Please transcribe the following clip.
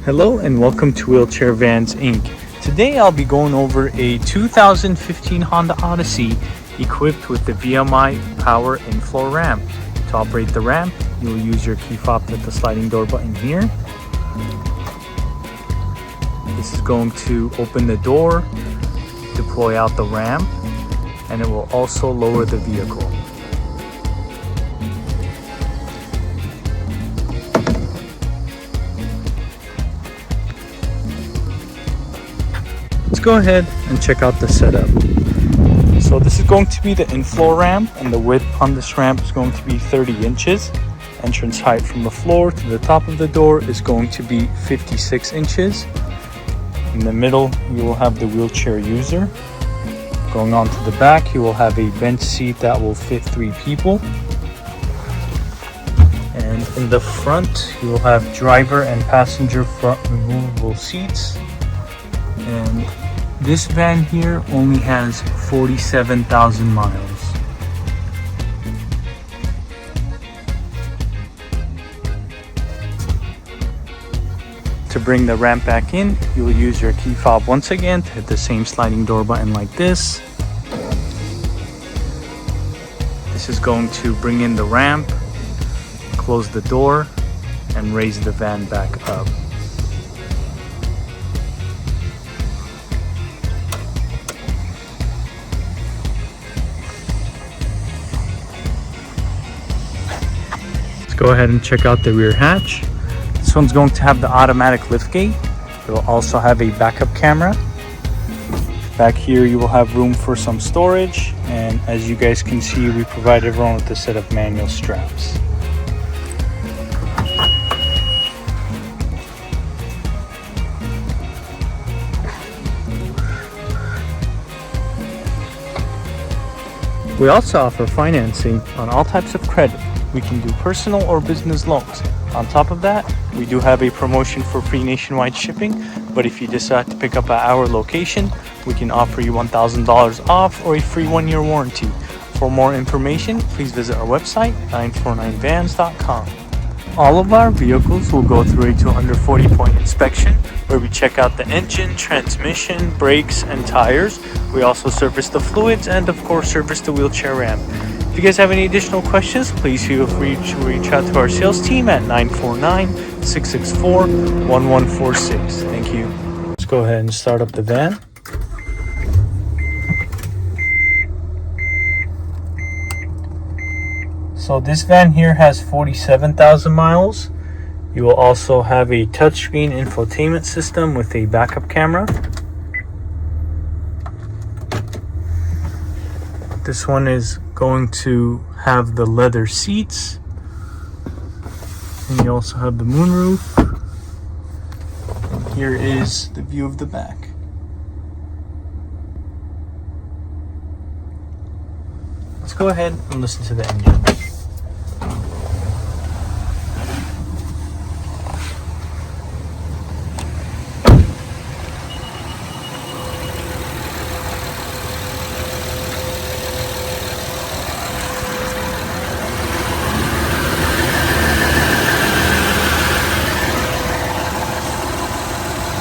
Hello and welcome to Wheelchair Vans Inc. Today I'll be going over a 2015 Honda Odyssey equipped with the VMI power infloor ramp. To operate the ramp, you will use your key fob at the sliding door button here. This is going to open the door, deploy out the ramp, and it will also lower the vehicle. Let's go ahead and check out the setup. So this is going to be the infloor ramp, and the width on this ramp is going to be 30 inches. Entrance height from the floor to the top of the door is going to be 56 inches. In the middle, you will have the wheelchair user. Going on to the back, you will have a bench seat that will fit 3 people. And in the front, you will have driver and passenger front removable seats. And this van here only has 47,000 miles. To bring the ramp back in, you will use your key fob once again to hit the same sliding door button like this. This is going to bring in the ramp, close the door, and raise the van back up. Go ahead and check out the rear hatch. This one's going to have the automatic liftgate. It will also have a backup camera. Back here you will have room for some storage, and as you guys can see, we provide everyone with a set of manual straps. We also offer financing on all types of credit. We can do personal or business loans. On top of that, we do have a promotion for free nationwide shipping, but if you decide to pick up at our location, we can offer you $1,000 off or a free 1-year warranty. For more information, please visit our website, 949vans.com. All of our vehicles will go through a 240-point inspection where we check out the engine, transmission, brakes, and tires. We also service the fluids and, of course, service the wheelchair ramp. If you guys have any additional questions, please feel free to reach out to our sales team at 949-664-1146. Thank you. Let's go ahead and start up the van. So this van here has 47,000 miles. You will also have a touchscreen infotainment system with a backup camera. This one is going to have the leather seats, and you also have the moonroof. And here is the view of the back. Let's go ahead and listen to the engine.